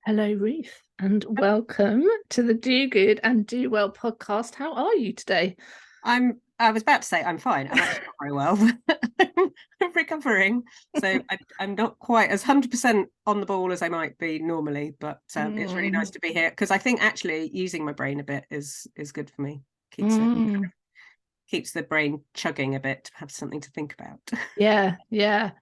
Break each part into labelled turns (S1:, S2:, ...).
S1: Hello, Ruth, and welcome to the Do Good and Do Well podcast. How are you today?
S2: I was about to say I'm fine. I'm actually not very well. I'm recovering. So I'm not quite as 100% on the ball as I might be normally, but it's really nice to be here because I think actually using my brain a bit is good for me. Keeps the brain chugging a bit to have something to think about.
S1: Yeah.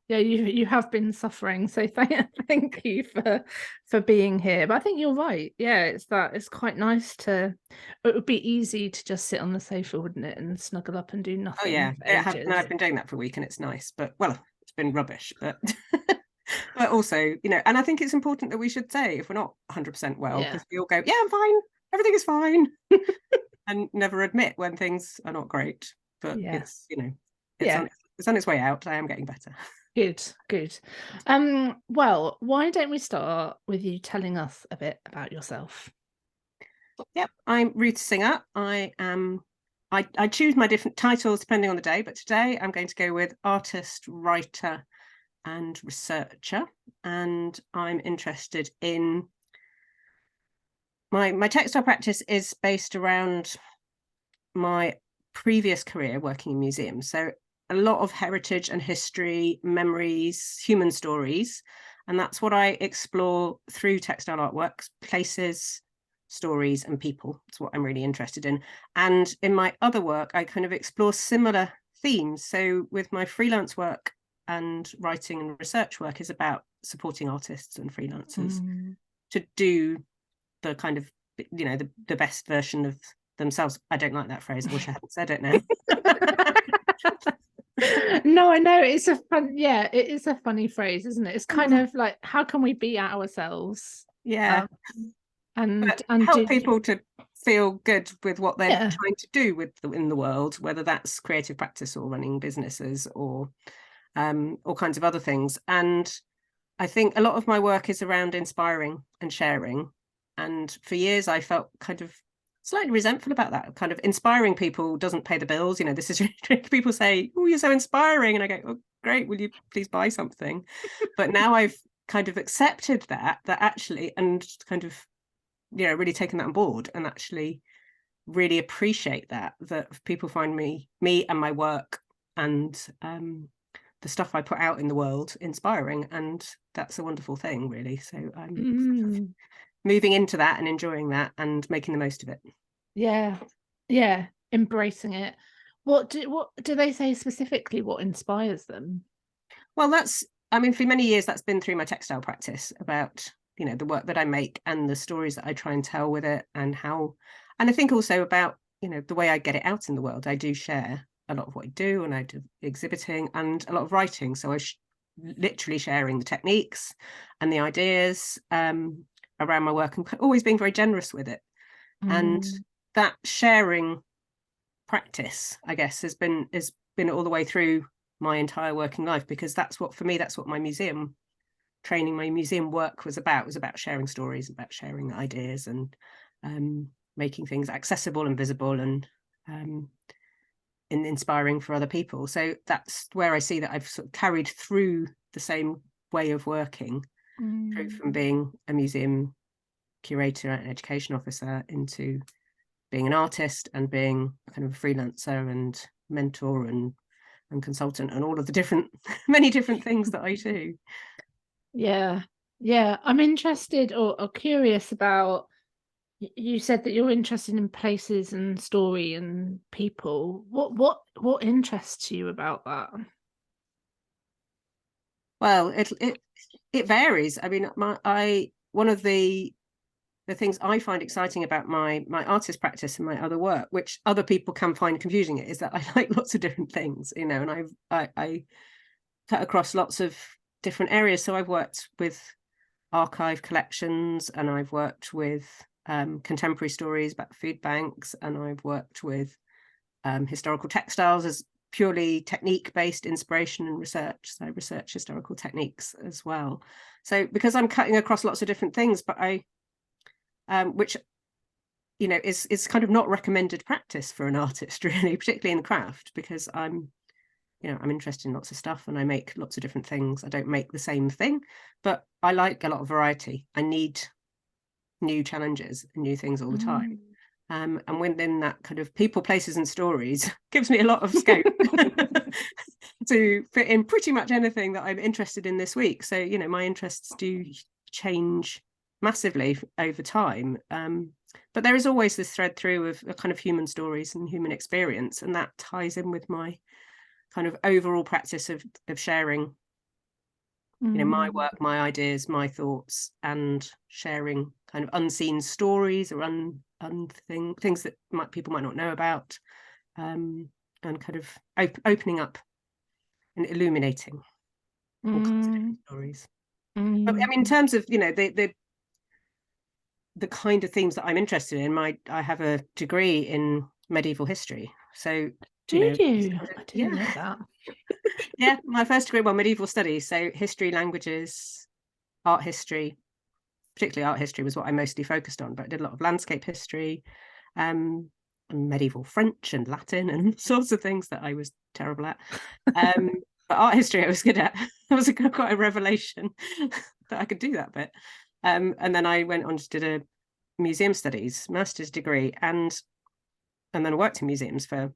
S1: You have been suffering, so thank you for being here. But I think you're right. Yeah, it's quite nice to. It would be easy to just sit on the sofa, wouldn't it, and snuggle up and do
S2: Oh
S1: nothing
S2: yeah,
S1: for ages.
S2: I've been doing that for a week and it's nice, but well, it's been rubbish. But but also, and I think it's important that we should say if we're not 100% well,
S1: Yeah,
S2: because we all go, yeah, I'm fine, everything is fine, and never admit when things are not great. But
S1: yeah,
S2: it's
S1: yeah.
S2: on its way out. I am getting better.
S1: Good. Well, why don't we start with you telling us a bit about yourself?
S2: Yep, I'm Ruth Singer. I choose my different titles depending on the day, but today I'm going to go with artist, writer, and researcher. And I'm interested in my textile practice is based around my previous career working in museums. So a lot of heritage and history, memories, human stories. And that's what I explore through textile artworks, places, stories, and people. It's what I'm really interested in. And in my other work, I kind of explore similar themes. So with my freelance work and writing and research work is about supporting artists and freelancers to do the kind of the best version of themselves. I don't like that phrase. I wish I hadn't said it now.
S1: No, I know it's it is a funny phrase, isn't it? It's kind of like, how can we be ourselves?
S2: Yeah,
S1: Um, and
S2: but
S1: and
S2: help
S1: do
S2: people to feel good with what they're
S1: yeah.
S2: trying to do in the world, whether that's creative practice or running businesses or all kinds of other things. And I think a lot of my work is around inspiring and sharing. And for years, I felt kind of slightly resentful about that. Kind of inspiring people doesn't pay the bills. This is really people say, "Oh, you're so inspiring," and I go, "Oh, great. Will you please buy something?" But now I've kind of accepted that actually, and kind of really taken that on board, and actually really appreciate that people find me and my work and the stuff I put out in the world inspiring, and that's a wonderful thing, really. So I'm moving into that and enjoying that and making the most of it.
S1: Yeah, embracing it. What do they say specifically what inspires them?
S2: Well, for many years that's been through my textile practice about the work that I make and the stories that I try and tell with it, and I think also about the way I get it out in the world. I do share a lot of what I do, and I do exhibiting and a lot of writing, so literally sharing the techniques and the ideas around my work, and always being very generous with it. And that sharing practice, I guess, has been all the way through my entire working life, because that's what my museum training, my museum work was about sharing stories, about sharing ideas, and making things accessible and visible, and inspiring for other people. So that's where I see that I've sort of carried through the same way of working through from being a museum curator and education officer into being an artist and being a kind of a freelancer and mentor and consultant and all of the different many different things that I do.
S1: Yeah, I'm interested or curious about, you said that you're interested in places and story and people. What interests you about that?
S2: Well, it varies. I mean, one of the things I find exciting about my artist practice and my other work, which other people can find confusing, is that I like lots of different things, and I cut across lots of different areas. So I've worked with archive collections, and I've worked with contemporary stories about food banks, and I've worked with historical textiles as purely technique-based inspiration and research. So I research historical techniques as well. So because I'm cutting across lots of different things, but which is kind of not recommended practice for an artist, really, particularly in the craft, because I'm interested in lots of stuff and I make lots of different things. I don't make the same thing, but I like a lot of variety. I need new challenges and new things all the time. And within that kind of people, places and stories gives me a lot of scope to fit in pretty much anything that I'm interested in this week. So, you know, my interests do change massively over time. But there is always this thread through of a kind of human stories and human experience. And that ties in with my kind of overall practice of sharing, you know, my work, my ideas, my thoughts, and sharing kind of unseen stories or things that people might not know about, and kind of opening up and illuminating all kinds of different stories. But I mean, in terms of, you know, the kind of themes that I'm interested in, I have a degree in medieval history. So
S1: do
S2: you know,
S1: you? I didn't know that.
S2: Yeah, my first degree, well, medieval studies, so history, languages, art history, particularly art history was what I mostly focused on, but I did a lot of landscape history, and medieval French and Latin and sorts of things that I was terrible at. But art history I was good at. It was quite a revelation that I could do that bit. And then I went on to did a museum studies master's degree, and then I worked in museums for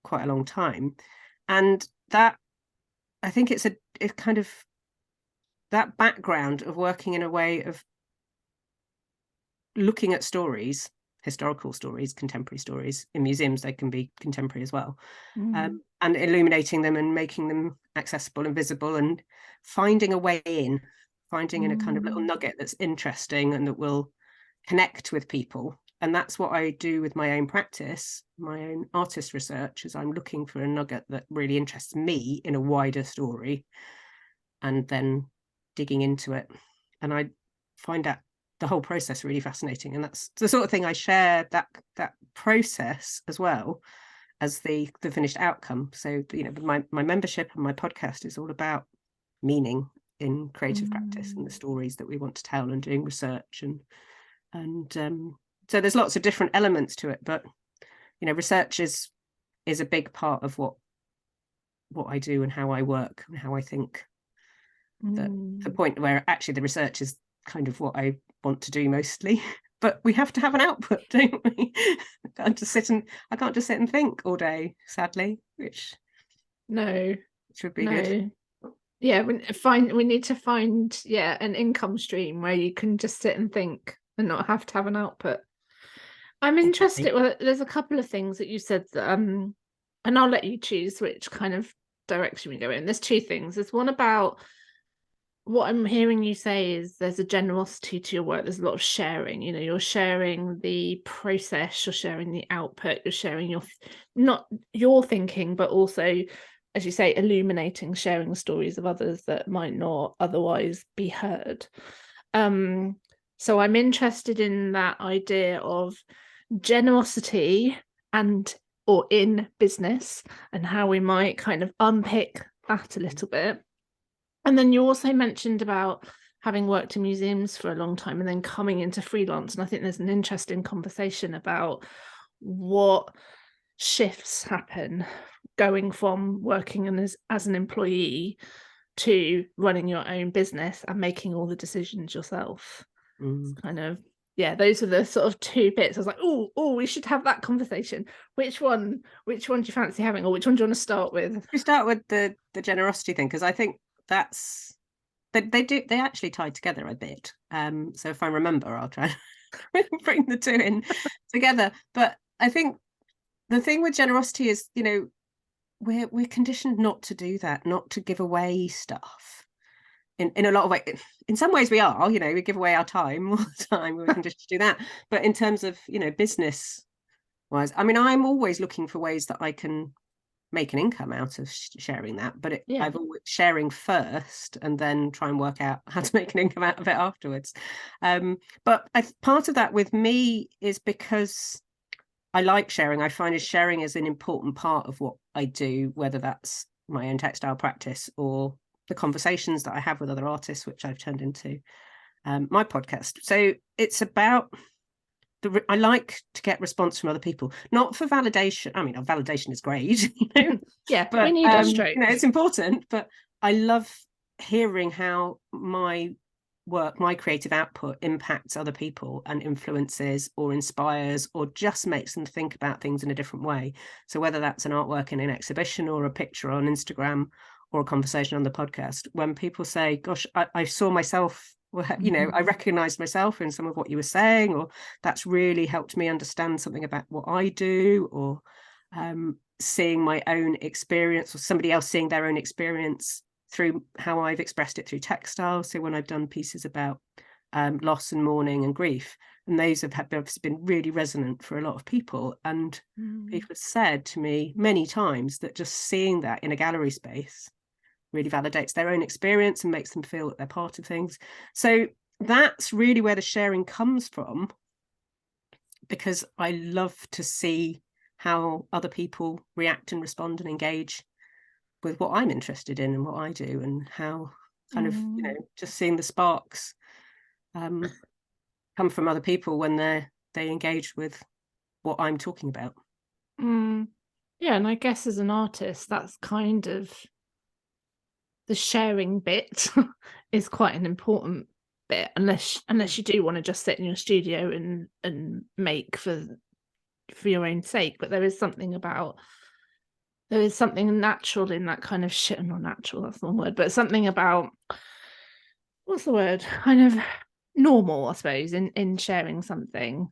S2: quite a long time. And that, I think it's kind of that background of working in a way of looking at stories, historical stories, contemporary stories. In museums, they can be contemporary as well, and illuminating them and making them accessible and visible, and finding a way in, finding in a kind of little nugget that's interesting and that will connect with people. And that's what I do with my own practice, my own artist research, is I'm looking for a nugget that really interests me in a wider story, and then digging into it. And I find that the whole process really fascinating. And that's the sort of thing I share, that process as well as the finished outcome. So, you know, my membership and my podcast is all about meaning in creative practice and the stories that we want to tell, and doing research, and so there's lots of different elements to it. But, you know, research is a big part of what I do and how I work and how I think. The point where actually the research is kind of what I want to do mostly, but we have to have an output, don't we? I can't just sit and think all day, sadly, which would be good.
S1: Yeah, we need to find an income stream where you can just sit and think and not have to have an output. I'm interested. Well, there's a couple of things that you said that, and I'll let you choose which kind of direction we go in. There's two things. There's one about what I'm hearing you say is there's a generosity to your work. There's a lot of sharing. You know, you're sharing the process, you're sharing the output, you're sharing not your thinking, but also, as you say, illuminating, sharing the stories of others that might not otherwise be heard. So I'm interested in that idea of generosity or in business, and how we might kind of unpick that a little bit. And then you also mentioned about having worked in museums for a long time and then coming into freelance. And I think there's an interesting conversation about what shifts happen going from working as an employee to running your own business and making all the decisions yourself. It's kind of, those are the sort of two bits. I was like, oh, we should have that conversation. Which one do you fancy having, or which one do you want to start with?
S2: We start with the generosity thing, because I think that's they actually tie together a bit. So if I remember, I'll try and bring the two in together. But I think the thing with generosity is, you know, we're conditioned not to do that, not to give away stuff. In a lot of ways, in some ways we are, you know, we give away our time all the time. We're conditioned to do that. But in terms of, you know, business wise, I mean, I'm always looking for ways that I can make an income out of sharing that, but I've always sharing first and then try and work out how to make an income out of it afterwards. But part of that with me is because I like sharing. I find sharing is an important part of what I do, whether that's my own textile practice or the conversations that I have with other artists, which I've turned into my podcast. So it's about I like to get response from other people, not for validation. I mean, validation is great, you know.
S1: But we need a stroke.
S2: You know, it's important. But I love hearing how my work, my creative output impacts other people and influences or inspires or just makes them think about things in a different way. So whether that's an artwork in an exhibition or a picture on Instagram or a conversation on the podcast, when people say, gosh, I saw myself, you know, I recognized myself in some of what you were saying, or that's really helped me understand something about what I do, or seeing my own experience or somebody else seeing their own experience through how I've expressed it through textile. So when I've done pieces about loss and mourning and grief, and those have been really resonant for a lot of people. And people have said to me many times that just seeing that in a gallery space really validates their own experience and makes them feel that they're part of things. So that's really where the sharing comes from, because I love to see how other people react and respond and engage with what I'm interested in and what I do, and how kind of, you know, just seeing the sparks come from other people when they engage with what I'm talking about.
S1: Yeah, and I guess as an artist, that's kind of the sharing bit is quite an important bit, unless you do want to just sit in your studio and make for your own sake. But there is something natural in that kind of shit. Not natural, that's the wrong word, but something about, what's the word, kind of normal, I suppose, in sharing something.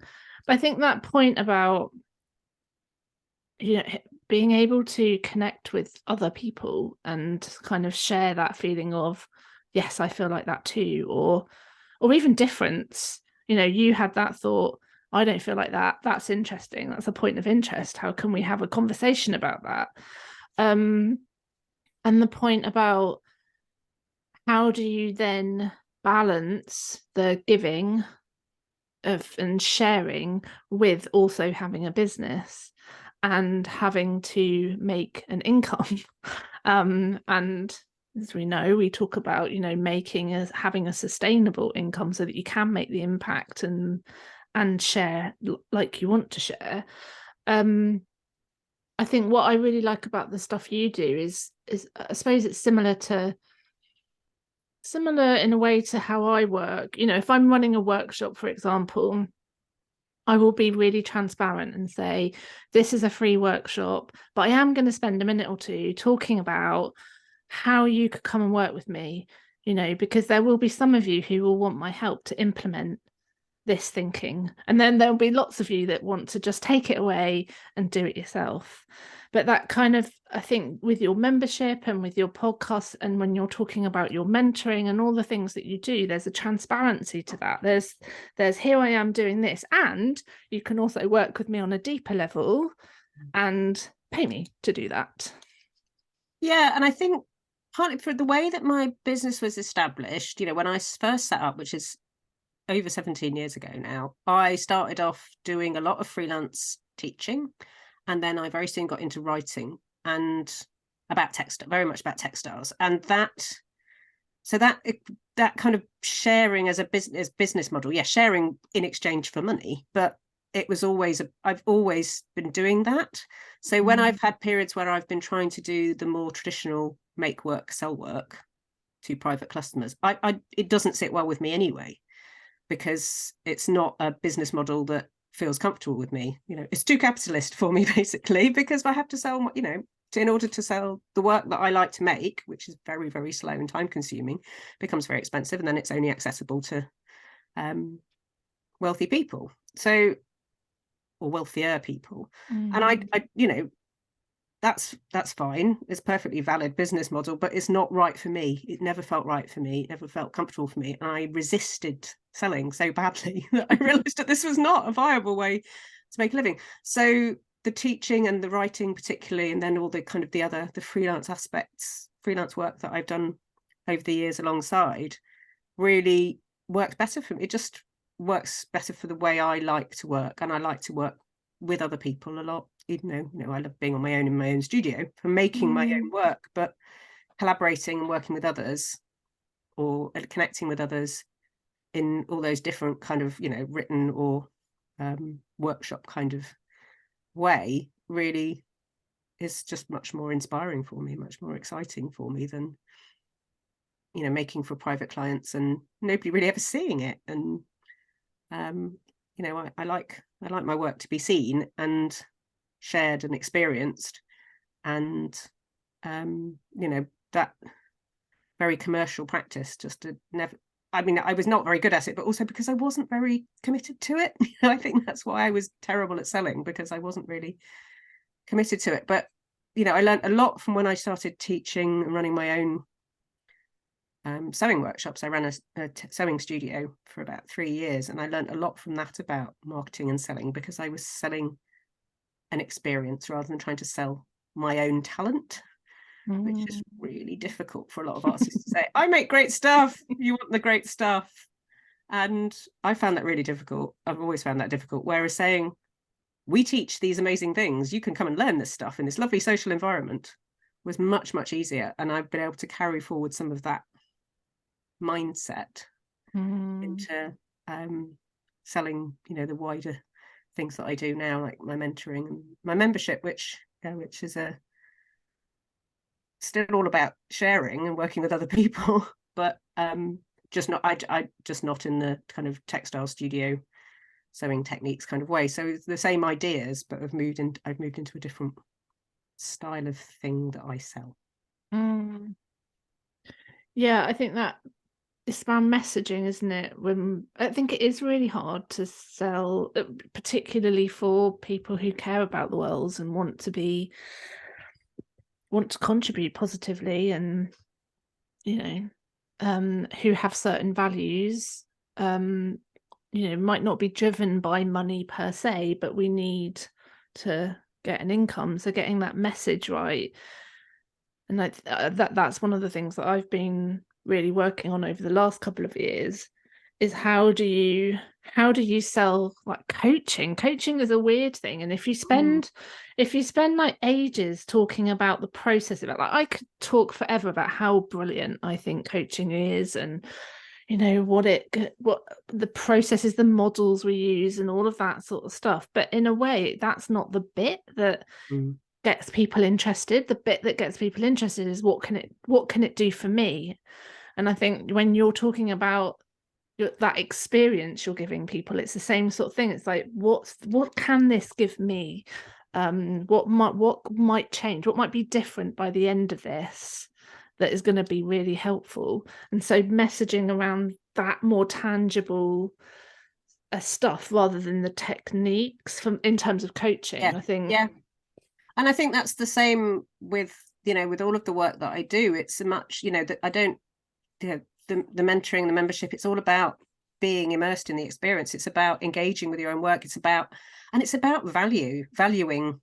S1: But I think that point about, you know, being able to connect with other people and kind of share that feeling of, yes, I feel like that too, or even difference. You know, you had that thought, I don't feel like that. That's interesting. That's a point of interest. How can we have a conversation about that? And the point about how do you then balance the giving of and sharing with also having a business and having to make an income. And as we know, we talk about, you know, having a sustainable income so that you can make the impact and share like you want to share. I think what I really like about the stuff you do is I suppose it's similar in a way to how I work. You know, if I'm running a workshop, for example, I will be really transparent and say, this is a free workshop, but I am going to spend a minute or two talking about how you could come and work with me, you know, because there will be some of you who will want my help to implement this thinking. And then there'll be lots of you that want to just take it away and do it yourself. But that kind of, I think, with your membership and with your podcast, and when you're talking about your mentoring and all the things that you do, there's a transparency to that. There's here I am doing this, and you can also work with me on a deeper level and pay me to do that.
S2: Yeah, and I think partly for the way that my business was established, you know, when I first set up, which is over 17 years ago now, I started off doing a lot of freelance teaching, and then I very soon got into writing and very much about textiles, and that kind of sharing as a business model, yeah, sharing in exchange for money, but it was always I've always been doing that. So when I've had periods where I've been trying to do the more traditional make work, sell work to private customers, it doesn't sit well with me anyway, because it's not a business model that feels comfortable with me. You know, it's too capitalist for me, basically, because I have to sell, you know, in order to sell the work that I like to make, which is very, very slow and time consuming, becomes very expensive, and then it's only accessible to wealthy people, or wealthier people. And I, you know, that's fine. It's a perfectly valid business model, but it's not right for me. It never felt right for me. It never felt comfortable for me. And I resisted selling so badly that I realized that this was not a viable way to make a living. So the teaching and the writing particularly, and then all the kind of the freelance aspects, freelance work that I've done over the years alongside, really works better for me. It just works better for the way I like to work. And I like to work with other people a lot, even though, you know, I love being on my own in my own studio for making my own work, but collaborating and working with others, or connecting with others in all those different kind of, you know, written or workshop kind of way, really is just much more inspiring for me, much more exciting for me than, you know, making for private clients and nobody really ever seeing it. And you know, I like my work to be seen and shared and experienced, and you know, that very commercial practice just to never, I mean, I was not very good at it, but also because I wasn't very committed to it. I think that's why I was terrible at selling, because I wasn't really committed to it. But you know, I learned a lot from when I started teaching and running my own sewing workshops. I ran a sewing studio for about 3 years, and I learned a lot from that about marketing and selling, because I was selling an experience rather than trying to sell my own talent, which is really difficult for a lot of artists to say, I make great stuff, you want the great stuff. And I found that really difficult. I've always found that difficult. Whereas saying, we teach these amazing things, you can come and learn this stuff in this lovely social environment, was much, much easier. And I've been able to carry forward some of that mindset into selling, you know, the wider things that I do now, like my mentoring and my membership, which is still all about sharing and working with other people, but just not I just not in the kind of textile studio sewing techniques kind of way. So it's the same ideas, but I've moved into a different style of thing that I sell.
S1: Yeah, I think that it's about messaging, isn't it? When I think it is really hard to sell, particularly for people who care about the world and want to contribute positively, and you know, who have certain values, you know, might not be driven by money per se, but we need to get an income. So getting that message right, and that's one of the things that I've been really working on over the last couple of years, is how do you sell like coaching. Coaching is a weird thing, and if you spend like ages talking about the process of it, like I could talk forever about how brilliant I think coaching is, and you know what the processes, the models we use, and all of that sort of stuff, but in a way that's not the bit that gets people interested. The bit that gets people interested is what can it do for me. And I think when you're talking about that experience you're giving people, it's the same sort of thing. It's like, what can this give me? What might change? What might be different by the end of this that is going to be really helpful? And so messaging around that more tangible stuff rather than the techniques in terms of coaching, I think.
S2: Yeah. And I think that's the same with, you know, with all of the work that I do. It's so much, you know, that I don't, you know, the mentoring, the membership, it's all about being immersed in the experience. It's about engaging with your own work. It's about valuing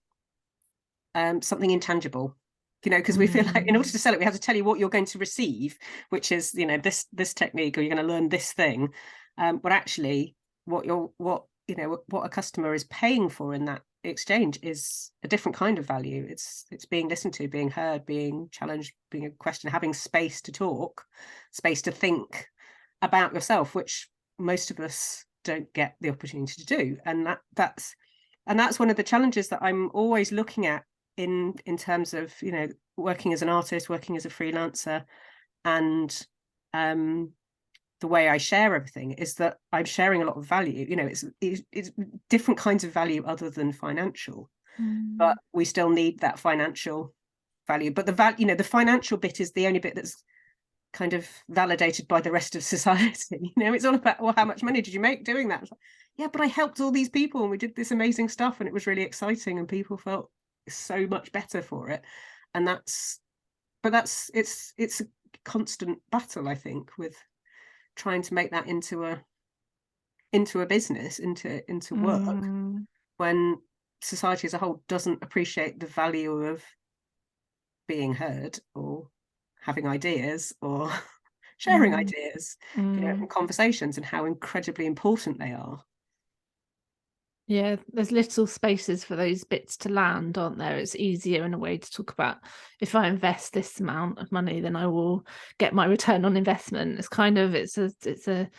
S2: something intangible, you know, because we feel like in order to sell it, we have to tell you what you're going to receive, which is, you know, this technique, or you're going to learn this thing. But actually what a customer is paying for in that exchange is a different kind of value. It's being listened to, being heard, being challenged, being a question, having space to talk, space to think about yourself, which most of us don't get the opportunity to do. And that's one of the challenges that I'm always looking at in terms of, you know, working as an artist, working as a freelancer, and the way I share everything is that I'm sharing a lot of value. You know, it's different kinds of value other than financial, but we still need that financial value. But the financial bit is the only bit that's kind of validated by the rest of society. You know, it's all about, well, how much money did you make doing that? Like, yeah, but I helped all these people and we did this amazing stuff and it was really exciting and people felt so much better for it. And it's a constant battle, I think, with trying to make that into a business, into work, when society as a whole doesn't appreciate the value of being heard or having ideas or sharing ideas, you know, conversations, and how incredibly important they are.
S1: Yeah, there's little spaces for those bits to land, aren't there? It's easier in a way to talk about, if I invest this amount of money, then I will get my return on investment. It's kind of, it's a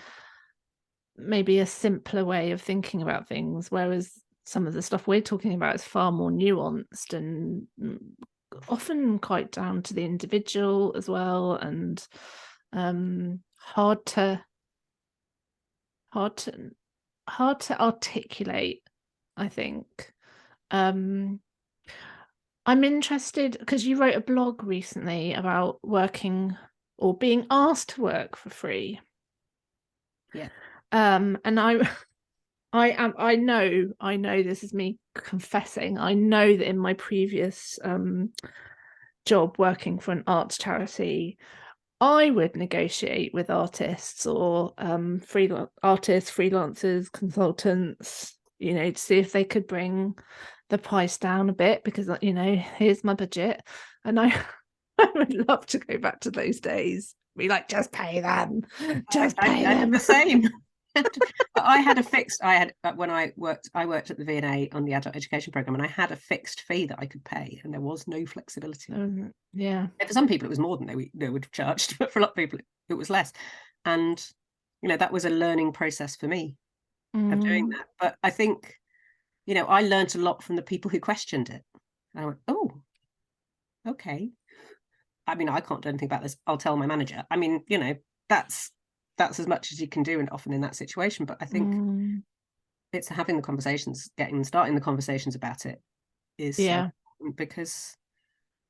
S1: maybe a simpler way of thinking about things, whereas some of the stuff we're talking about is far more nuanced and often quite down to the individual as well. And hard to articulate, I think. I'm interested because you wrote a blog recently about working or being asked to work for free.
S2: Yeah.
S1: And I know this is me confessing. I know that in my previous job working for an arts charity, I would negotiate with artists or freelancers, consultants, to see if they could bring the price down a bit, because here's my budget, and I I would love to go back to those days. Be like, just pay them, just pay
S2: I did
S1: them.
S2: the same. I had when I worked at the V&A on the adult education program, and I had a fixed fee that I could pay, and there was no flexibility.
S1: Yeah.
S2: And for some people, it was more than they would have charged, but for a lot of people, it was less. And that was a learning process for me of doing that. But I think I learned a lot from the people who questioned it. And I went, oh, okay. I mean, I can't do anything about this. I'll tell my manager. I mean, that's as much as you can do, and often in that situation. But I think it's having the conversations, starting the conversations about it is so important, because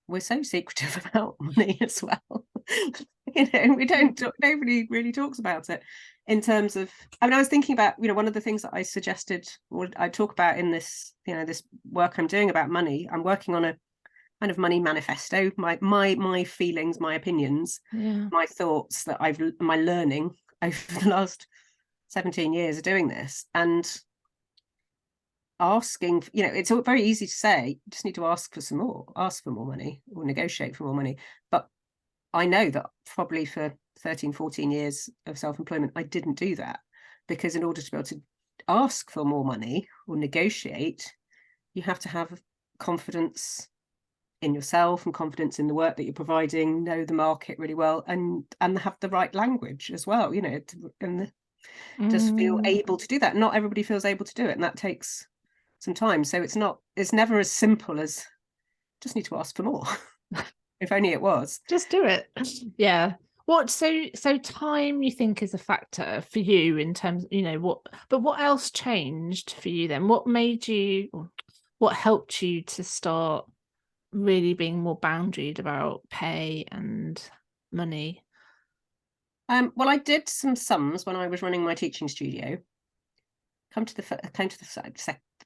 S2: we're so secretive about money as well. Nobody really talks about it in terms of, I was thinking about, one of the things that I suggested, or I talk about in this, this work I'm doing about money. I'm working on a kind of money manifesto, my feelings, my opinions, my thoughts that my learning over the last 17 years of doing this, and asking, it's very easy to say, you just need to ask for more money or negotiate for more money. But I know that probably for 13, 14 years of self-employment, I didn't do that, because in order to be able to ask for more money or negotiate, you have to have confidence in yourself and confidence in the work that you're providing, know the market really well, and have the right language as well, just feel able to do that. Not everybody feels able to do it, and that takes some time. So it's never as simple as just need to ask for more. If only it was.
S1: Just do it. Yeah. So time, you think, is a factor for you in terms, what else changed for you then? What helped you to start really being more boundaried about pay and money?
S2: Well, I did some sums when I was running my teaching studio. Came to the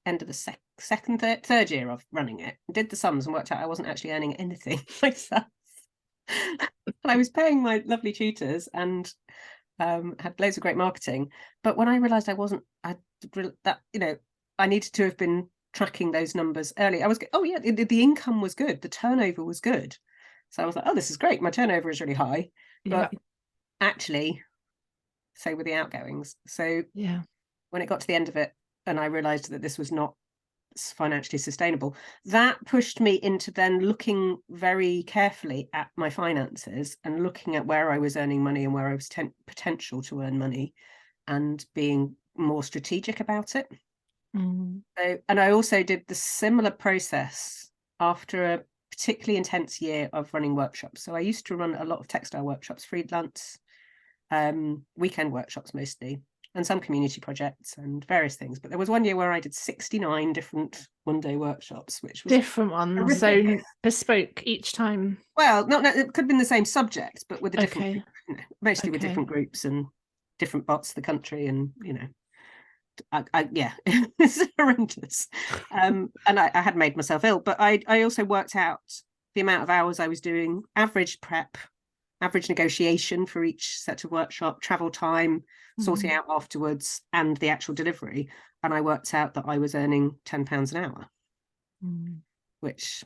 S2: end of the third year of running it, did the sums and worked out I wasn't actually earning anything myself. And I was paying my lovely tutors and had loads of great marketing. But when I realized I needed to have been tracking those numbers early. The income was good, the turnover was good. So I was like, oh, this is great, my turnover is really high. But actually, so were the outgoings. So when it got to the end of it and I realized that this was not financially sustainable, that pushed me into then looking very carefully at my finances and looking at where I was earning money and where I was potential to earn money, and being more strategic about it. So, and I also did the similar process after a particularly intense year of running workshops. So I used to run a lot of textile workshops, freelance, weekend workshops mostly, and some community projects and various things. But there was one year where I did 69 different one-day workshops, which was
S1: different ones, horrific. So bespoke each time.
S2: Well, no, it could have been the same subject, but with a different, mostly with different groups and different parts of the country, and it's horrendous. And I had made myself ill, but I also worked out the amount of hours I was doing, average prep, average negotiation for each set of workshop, travel time, sorting out afterwards, and the actual delivery. And I worked out that I was earning £10 an hour, which,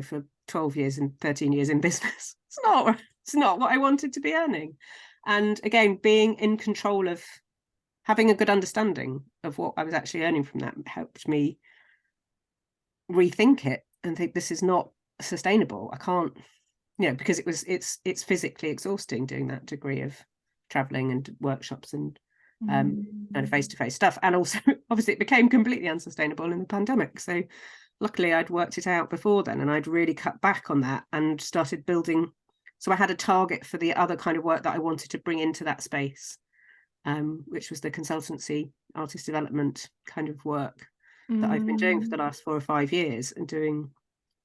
S2: for 12 years and 13 years in business, it's not what I wanted to be earning. And again, being in control of having a good understanding of what I was actually earning from that helped me rethink it and think, this is not sustainable. I can't, because it's physically exhausting doing that degree of traveling and workshops and kind of face-to-face stuff. And also, obviously, it became completely unsustainable in the pandemic. So luckily I'd worked it out before then, and I'd really cut back on that and started building So I had a target for the other kind of work that I wanted to bring into that space, which was the consultancy, artist development kind of work that I've been doing for the last 4 or 5 years, and doing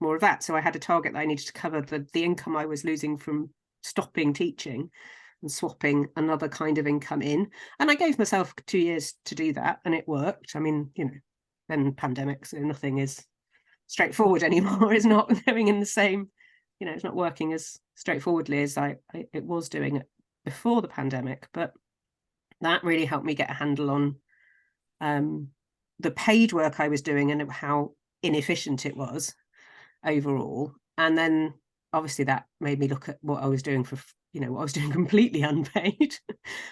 S2: more of that. So I had a target that I needed to cover the income I was losing from stopping teaching and swapping another kind of income in. And I gave myself 2 years to do that, and it worked. I mean, then pandemic, so nothing is straightforward anymore. It's not going in the same, it's not working as straightforwardly as it was doing it before the pandemic. But that really helped me get a handle on the paid work I was doing and how inefficient it was overall. And then obviously that made me look at what I was doing for, what I was doing completely unpaid,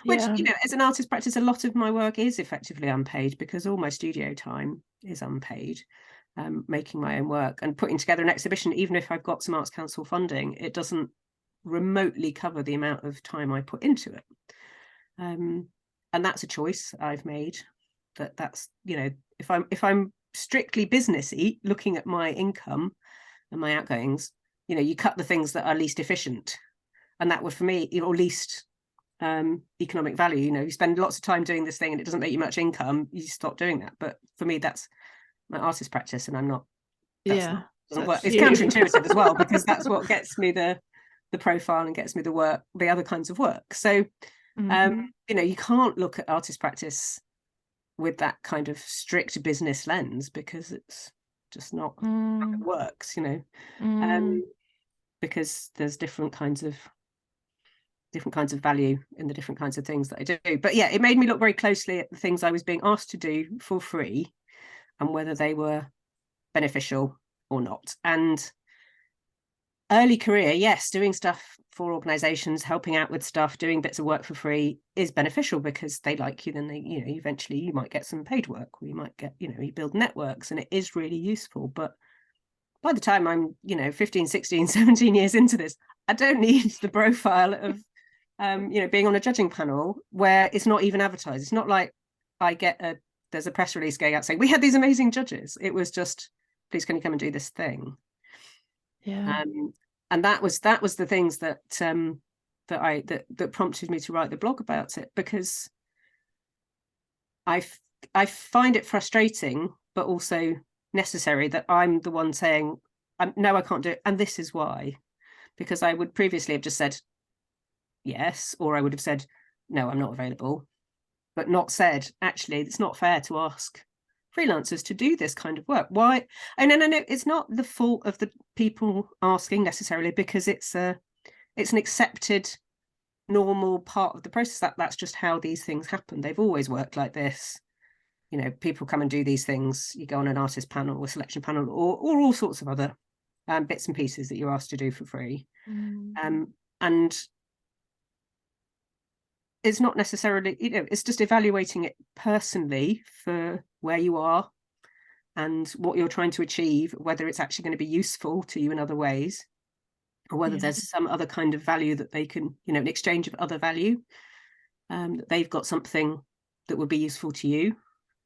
S2: which, as an artist practice, a lot of my work is effectively unpaid because all my studio time is unpaid. Making my own work and putting together an exhibition, even if I've got some Arts Council funding, it doesn't remotely cover the amount of time I put into it. And that's a choice I've made. That's if I'm strictly businessy, looking at my income and my outgoings, you cut the things that are least efficient, and that would, for me, or least economic value. You spend lots of time doing this thing and it doesn't make you much income, you stop doing that. But for me, that's my artist practice, and I'm not. Doesn't work. It's counterintuitive as well, because that's what gets me the profile and gets me the work, the other kinds of work. So you can't look at artist practice with that kind of strict business lens, because it's just not how it works, because there's different kinds of value in the different kinds of things that I do. But yeah, it made me look very closely at the things I was being asked to do for free and whether they were beneficial or not. And early career, yes, doing stuff for organizations, helping out with stuff, doing bits of work for free is beneficial because they like you. Then they, eventually you might get some paid work, or you might get, you build networks, and it is really useful. But by the time I'm, 15, 16, 17 years into this, I don't need the profile of, being on a judging panel where it's not even advertised. It's not like I get there's a press release going out saying we had these amazing judges. It was just, please, can you come and do this thing?
S1: Yeah.
S2: And that was the things that prompted me to write the blog about it, because I find it frustrating, but also necessary, that I'm the one saying, no, I can't do it, and this is why. Because I would previously have just said yes, or I would have said, no, I'm not available, but not said, actually, it's not fair to ask freelancers to do this kind of work. Why? And no, it's not the fault of the people asking necessarily, because it's an accepted normal part of the process. That's just how these things happen. They've always worked like this. People come and do these things. You go on an artist panel or selection panel, or all sorts of other bits and pieces that you're asked to do for free. And it's not necessarily, it's just evaluating it personally for where you are and what you're trying to achieve, whether it's actually going to be useful to you in other ways, or whether there's some other kind of value that they can, an exchange of other value, that they've got something that would be useful to you,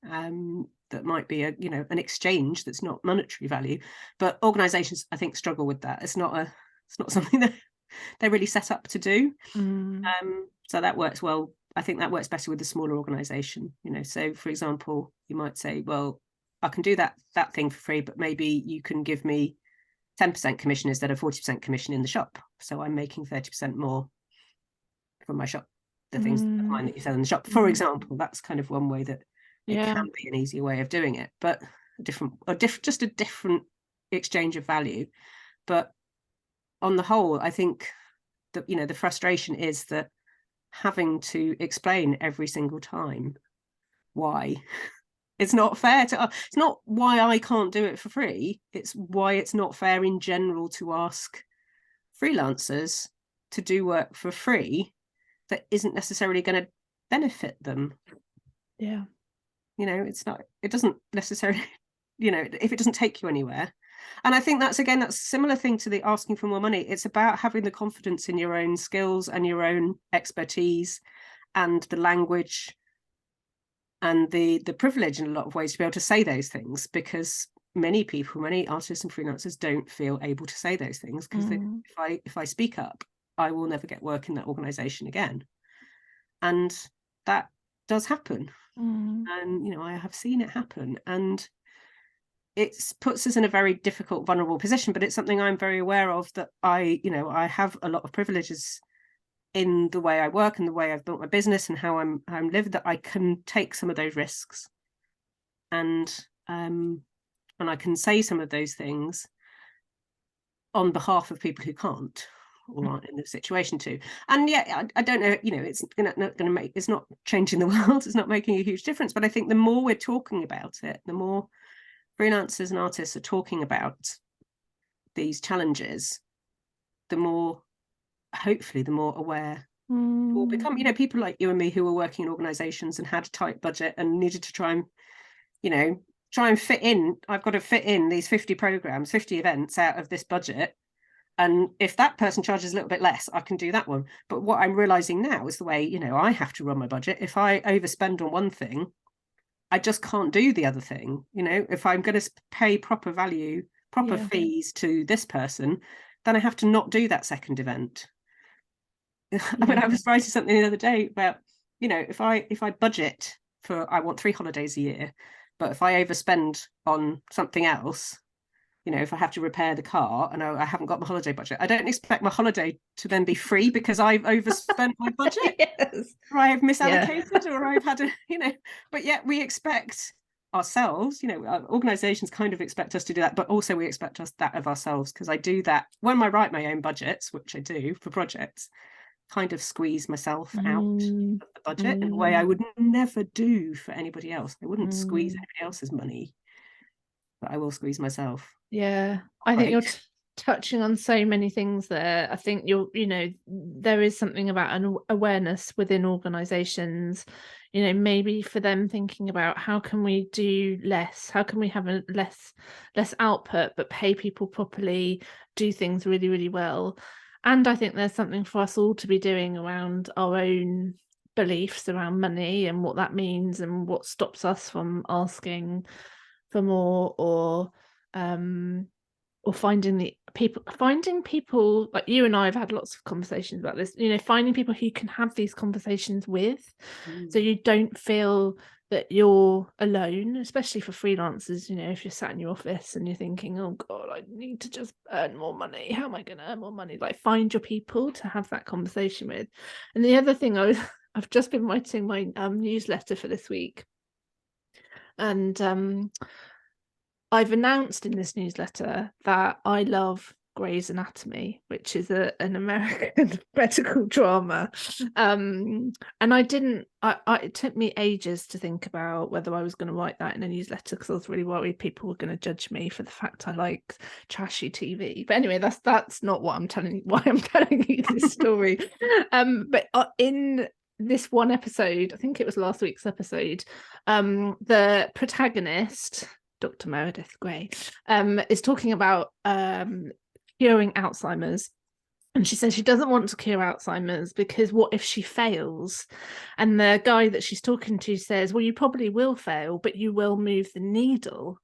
S2: that might be an exchange that's not monetary value. But organizations, I think, struggle with that. It's not something that they're really set up to do. So that works well. I think that works better with a smaller organization. So for example, you might say, well, I can do that thing for free, but maybe you can give me 10% commission instead of 40% commission in the shop. So I'm making 30% more from my shop, the things that you sell in the shop. For example, that's kind of one way that it can be an easier way of doing it, but just a different exchange of value. But on the whole, I think that, the frustration is that having to explain every single time why it's not fair it's not why I can't do it for free, it's why it's not fair in general to ask freelancers to do work for free that isn't necessarily going to benefit them. It doesn't necessarily, if it doesn't take you anywhere. And I think that's a similar thing to the asking for more money. It's about having the confidence in your own skills and your own expertise and the language and the privilege in a lot of ways to be able to say those things, because many artists and freelancers don't feel able to say those things, because if I speak up, I will never get work in that organization again. And that does happen. And, you know, I have seen it happen. And it puts us in a very difficult, vulnerable position, but it's something I'm very aware of, that I have a lot of privileges in the way I work and the way I've built my business and how I'm lived, that I can take some of those risks. And I can say some of those things on behalf of people who can't, or aren't in the situation to. And yeah, I don't know, you know, it's not going to make, it's not changing the world, it's not making a huge difference. But I think the more we're talking about it, the more freelancers and artists are talking about these challenges, the more, hopefully, the more aware we'll become. You know, people like you and me who were working in organizations and had a tight budget and needed to try and fit in. I've got to fit in these 50 programs, 50 events out of this budget. And if that person charges a little bit less, I can do that one. But what I'm realizing now is the way, you know, I have to run my budget. If I overspend on one thing, I just can't do the other thing. You know, if I'm going to pay proper value, proper fees to this person, then I have to not do that second event. I mean, I was writing something the other day about, you know, if I budget for, I want 3 holidays a year, but if I overspend on something else, you know, if I have to repair the car and I haven't got my holiday budget, I don't expect my holiday to then be free because I've overspent my budget.
S1: Yes.
S2: Or I've misallocated, or I've had a, you know, but yet we expect ourselves, you know, organizations kind of expect us to do that, but also we expect us that of ourselves, because I do that when I write my own budgets, which I do for projects, kind of squeeze myself out of the budget in a way I would never do for anybody else. I wouldn't squeeze anybody else's money, but I will squeeze myself.
S1: Yeah, I think you're touching on so many things there. I think you know, there is something about an awareness within organizations, you know, maybe for them thinking about how can we do less, how can we have a less output but pay people properly, do things really, really well. And I think there's something for us all to be doing around our own beliefs around money and what that means and what stops us from asking for more, or finding people like you and I have had lots of conversations about this, you know, finding people who you can have these conversations with, so you don't feel that you're alone, especially for freelancers. You know, if you're sat in your office and you're thinking, oh God, I need to just earn more money, how am I going to earn more money? Like, find your people to have that conversation with. And the other thing, I've just been writing my newsletter for this week, and I've announced in this newsletter that I love Grey's Anatomy, which is an American medical drama. And it took me ages to think about whether I was going to write that in a newsletter, because I was really worried people were going to judge me for the fact I like trashy TV. But anyway, that's not why I'm telling you this story. But in this one episode, I think it was last week's episode, the protagonist, Dr. Meredith Grey, is talking about curing Alzheimer's. And she says she doesn't want to cure Alzheimer's because what if she fails? And the guy that she's talking to says, well, you probably will fail, but you will move the needle.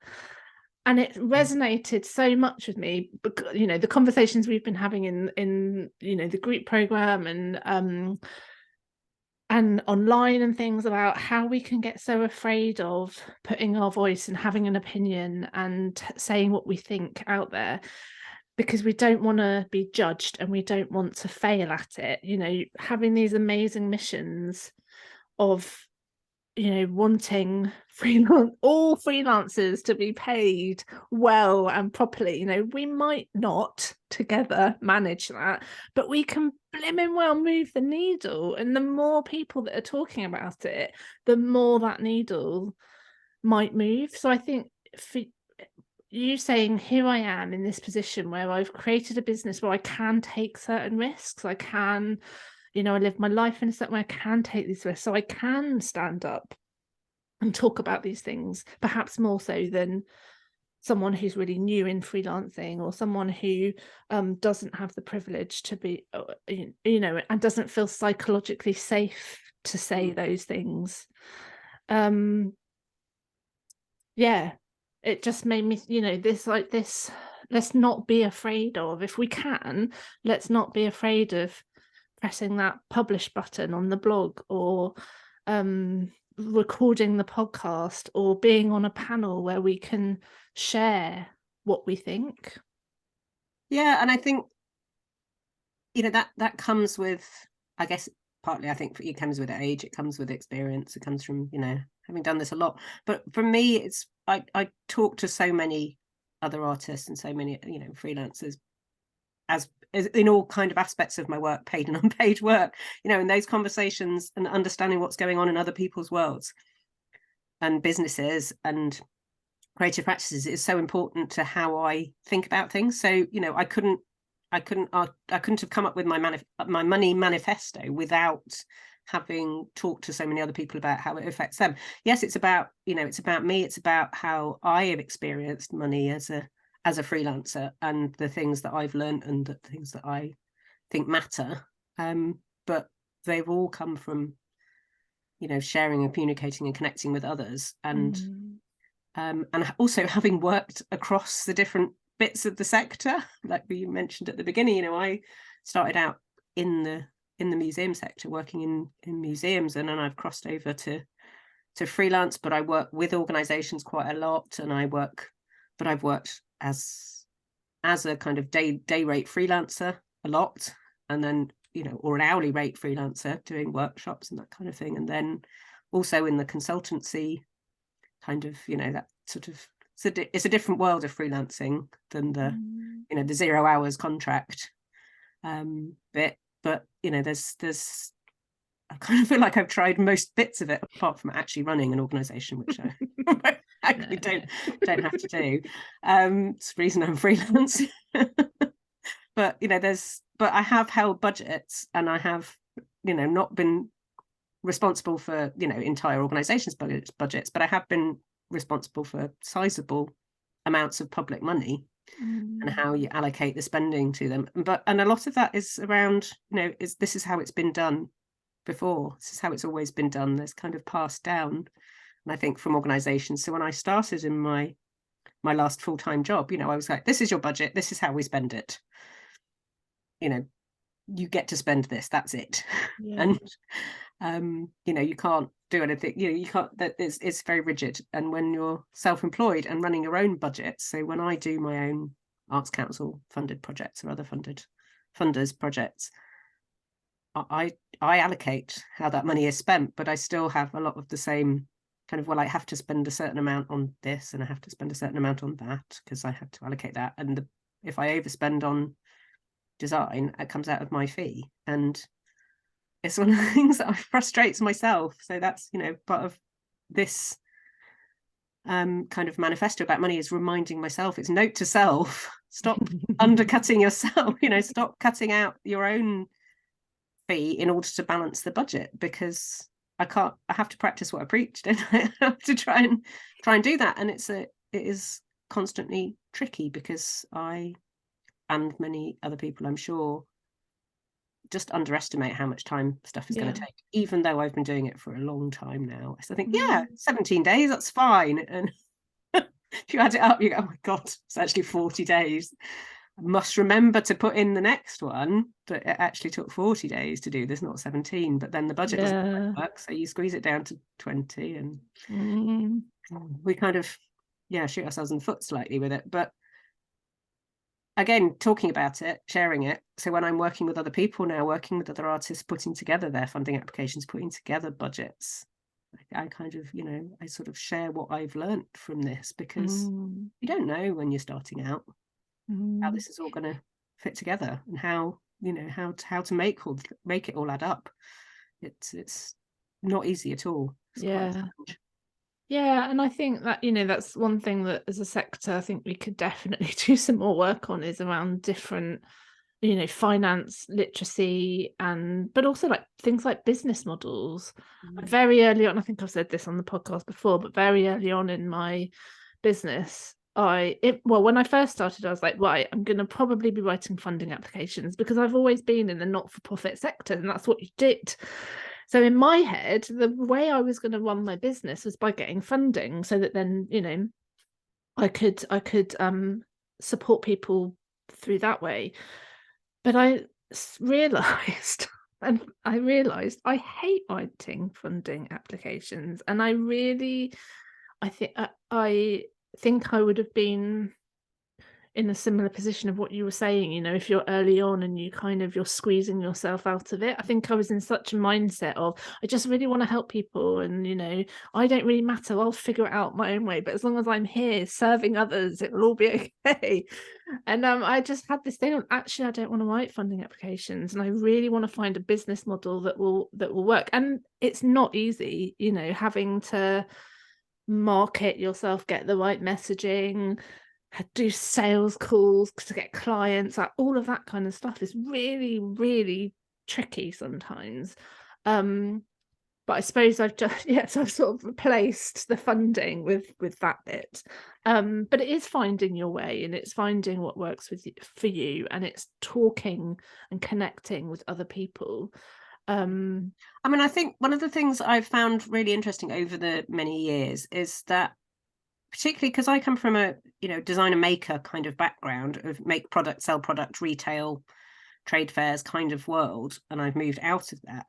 S1: And it resonated so much with me, because, you know, the conversations we've been having in you know, the group program and online and things, about how we can get so afraid of putting our voice and having an opinion and saying what we think out there, because we don't want to be judged and we don't want to fail at it. You know, having these amazing missions of, you know, wanting all freelancers to be paid well and properly. You know, we might not together manage that, but we can blimmin' well move the needle. And the more people that are talking about it, the more that needle might move. So I think for you saying, here I am in this position where I've created a business where I can take certain risks, I can, you know, I live my life in a certain way, I can take these risks, so I can stand up and talk about these things, perhaps more so than someone who's really new in freelancing, or someone who doesn't have the privilege to be, you know, and doesn't feel psychologically safe to say those things. Yeah, it just made me, you know, this, let's not be afraid of, if we can, let's not be afraid of pressing that publish button on the blog, or recording the podcast, or being on a panel where we can share what we think.
S2: Yeah, and I think, you know, that comes with, I guess, partly I think it comes with age, it comes with experience, it comes from, you know, having done this a lot. But for me, it's I talk to so many other artists and so many, you know, freelancers as in all kind of aspects of my work, paid and unpaid work, you know, in those conversations and understanding what's going on in other people's worlds and businesses and creative practices is so important to how I think about things. So, you know, I couldn't have come up with my money manifesto without having talked to so many other people about how it affects them. Yes, it's about, you know, it's about me, it's about how I have experienced money as a freelancer and the things that I've learned and the things that I think matter. But they've all come from, you know, sharing and communicating and connecting with others, and also having worked across the different bits of the sector, like we mentioned at the beginning. You know, I started out in the museum sector, working in museums, and then I've crossed over to freelance, but I work with organizations quite a lot, and I've worked as a kind of day rate freelancer a lot, and then, you know, or an hourly rate freelancer doing workshops and that kind of thing, and then also in the consultancy kind of, you know, that sort of, it's a different world of freelancing than the, you know, the 0 hours contract bit. But, you know, there's I kind of feel like I've tried most bits of it, apart from actually running an organization, which I actually don't have to do. It's the reason I'm freelance. But, you know, but I have held budgets, and I have, you know, not been responsible for, you know, entire organizations budgets, but I have been responsible for sizable amounts of public money and how you allocate the spending to them. And a lot of that is around, you know, this is how it's been done before. This is how it's always been done. There's kind of passed down, and I think from organizations. So when I started in my last full-time job, you know, I was like, this is your budget, this is how we spend it. You know, you get to spend this, that's it. Yeah. And you know, you can't do anything, you know, you can't, that it's very rigid. And when you're self-employed and running your own budget, so when I do my own Arts Council funded projects or other funders projects, I allocate how that money is spent, but I still have a lot of the same kind of, well, I have to spend a certain amount on this and I have to spend a certain amount on that because I have to allocate that. And if I overspend on design, it comes out of my fee, and it's one of the things that frustrates myself. So that's, you know, part of this kind of manifesto about money, is reminding myself, it's note to self, stop undercutting yourself, you know, stop cutting out your own fee in order to balance the budget, because I have to practice what I preach, don't I? I have to try and do that, and it is constantly tricky, because I and many other people, I'm sure, just underestimate how much time stuff is going to take, even though I've been doing it for a long time now. So I think, 17 days, that's fine. And if you add it up, you go, oh my God, it's actually 40 days. I must remember to put in the next one, but it actually took 40 days to do this, not 17. But then the budget doesn't work, so you squeeze it down to 20, and we kind of, shoot ourselves in the foot slightly with it. But again, talking about it, sharing it. So when I'm working with other people now, working with other artists, putting together their funding applications, putting together budgets, I kind of, you know, I sort of share what I've learned from this, because you don't know when you're starting out how this is all going to fit together, and how, you know, how to make it all add up. It's not easy at all. It's quite a challenge.
S1: Yeah, and I think that, you know, that's one thing that as a sector I think we could definitely do some more work on, is around different, you know, finance literacy, but also like things like business models. Very early on, I think I've said this on the podcast before, but very early on in my business, when I first started, I was like, right, I'm going to probably be writing funding applications, because I've always been in the not-for-profit sector, and that's what you did. So in my head, the way I was going to run my business was by getting funding, so that then, you know, I could support people through that way. But I realized and I realized I hate writing funding applications, and I think I would have been in a similar position of what you were saying, if you're early on and you're squeezing yourself out of it. I think I was in such a mindset of, I just really want to help people, and I don't really matter, I'll figure it out my own way, but as long as I'm here serving others, it will all be okay. And I just had this thing of, actually, I don't want to write funding applications, and I really want to find a business model that will work. And it's not easy, having to market yourself, get the right messaging, do sales calls to get clients, like all of that kind of stuff is really, really tricky sometimes. But I suppose I've just so I've sort of replaced the funding with that bit. But it is finding your way, and it's finding what works for you, and it's talking and connecting with other people.
S2: I mean, I think one of the things I've found really interesting over the many years is that, particularly because I come from a designer maker kind of background of make product, sell product, retail, trade fairs kind of world, and I've moved out of that,